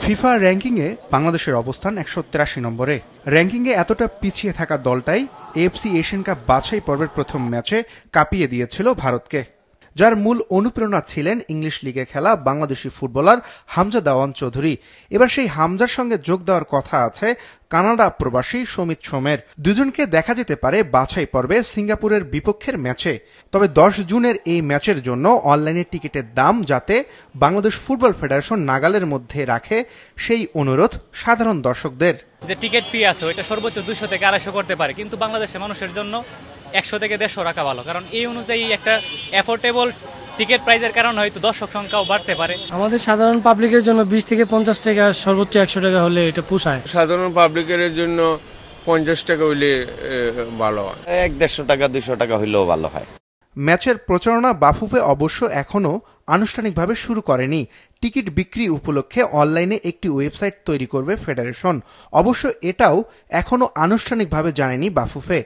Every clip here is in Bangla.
ফিফা র্যাঙ্কিংয়ে বাংলাদেশের অবস্থান 183 নম্বরে। র্যাঙ্কিংয়ে এতটা পিছিয়ে থাকা দলটাই এএফসি এশিয়ান কাপ বাছাই পর্বের প্রথম ম্যাচে কাঁপিয়ে দিয়েছিল ভারতকে, যার মূল অনুপ্রেরণা ছিলেন ইংলিশ লিগে খেলা বাংলাদেশি ফুটবলার হামজা দেওয়ান চৌধুরী। এবার সেই হামজার সঙ্গে যোগ দেওয়ার কথা আছে কানাডা প্রবাসী সমিত সোমের। দুজনকে দেখা যেতে পারে বাছাই পর্বে সিঙ্গাপুরের বিপক্ষের ম্যাচে। তবে 10 জুনের এই ম্যাচের জন্য অনলাইনে টিকিটের দাম যাতে বাংলাদেশ ফুটবল ফেডারেশন নাগালের মধ্যে রাখে সেই অনুরোধ সাধারণ দর্শকদের। যে টিকিট ফি আছে ওইটা সর্বোচ্চ 200 থেকে 250 করতে পারে, কিন্তু বাংলাদেশের মানুষের জন্য 100 থেকে 150 রাখা ভালো, কারণ এই অনুযায়ী একটা অ্যাফোর্ডেবল টিকিট প্রাইসের কারণে হয়তো দর্শক সংখ্যাও বাড়তে পারে। আমাদের সাধারণ পাবলিকের জন্য 20 থেকে 50 টাকা, সর্বোচ্চ 100 টাকা হলে এটা পোষায়। সাধারণ পাবলিকের জন্য 50 টাকা হইলে ভালো হয়, 150 টাকা 200 টাকা হইলেও ভালো হয়। ম্যাচের প্রচারণা বাফুফে অবশ্য এখনও আনুষ্ঠানিকভাবে শুরু করেনি। টিকিট বিক্রি উপলক্ষে অনলাইনে একটি ওয়েবসাইট তৈরি করবে ফেডারেশন। অবশ্য এটাও এখনও আনুষ্ঠানিকভাবে জানায়নি বাফুফে।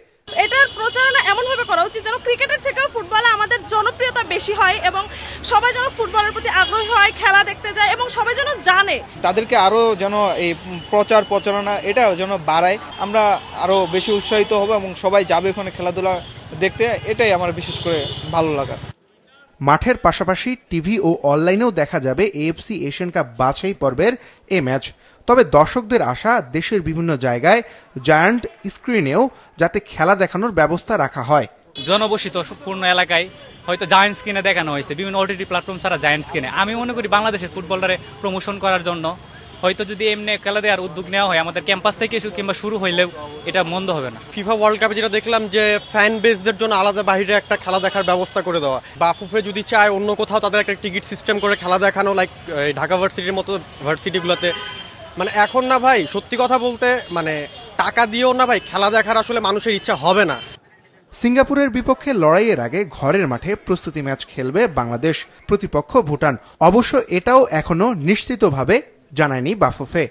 এটার প্রচারণা এমনভাবে করা উচিত যেন ক্রিকেটের থেকেও ফুটবলে আমাদের জনপ্রিয়তা বেশি হয় এবং সবাই যেন ফুটবলের প্রতি আগ্রহী হয়, খেলা দেখতে যায় এবং সবাই যেন জানে। তাদেরকে আরও যেন এই প্রচারণা এটা যেন বাড়ায়, আমরা আরও বেশি উৎসাহিত হব এবং সবাই যাবে ওখানে খেলাধুলা দেখতে। এটাই আমার বিশেষ করে ভালো লাগা। মাঠের পাশাপাশি টিভি ও অনলাইনেও দেখা যাবে এএফসি এশিয়ান কাপ বাছাই পর্বের এ ম্যাচ। তবে দর্শকদের আশা দেশের বিভিন্ন জায়গায় জায়ান্ট স্ক্রিনেও যাতে খেলা দেখানোর ব্যবস্থা রাখা হয়। জনবসিত পূর্ণ এলাকায় হয়তো জায়ান্ট স্ক্রিনে দেখানো হয়েছে, বিভিন্ন ওটিটি প্ল্যাটফর্ম ছাড়া জায়ান্ট স্ক্রিনে। আমি মনে করি বাংলাদেশের ফুটবলারে প্রমোশন করার জন্য হয়তো যদি এমনি খেলা দেওয়ার উদ্যোগ নেওয়া হয় আমাদের ক্যাম্পাস থেকে কিংবা শুরু হইলেও এটা মন্দ হবে না। ফিফা ওয়ার্ল্ড কাপে যেটা দেখলাম যে ফ্যান বেসদের জন্য আলাদা বাইরে একটা খেলা দেখার ব্যবস্থা করে দেওয়া। বাফুফে যদি চায় অন্য কোথাও তাদের একটা টিকিট সিস্টেম করে খেলা দেখানো, লাইক ঢাকা ভার্সিটির মতো ভার্সিটিগুলোতে। মানে এখন না ভাই, সত্যি কথা বলতে মানে টাকা দিয়েও না ভাই খেলা দেখার আসলে মানুষের ইচ্ছা হবে না। সিঙ্গাপুরের বিপক্ষে লড়াইয়ের আগে ঘরের মাঠে প্রস্তুতি ম্যাচ খেলবে বাংলাদেশ, প্রতিপক্ষ ভুটান। অবশ্য এটাও এখনো নিশ্চিতভাবে জানায়নি বাফুফে।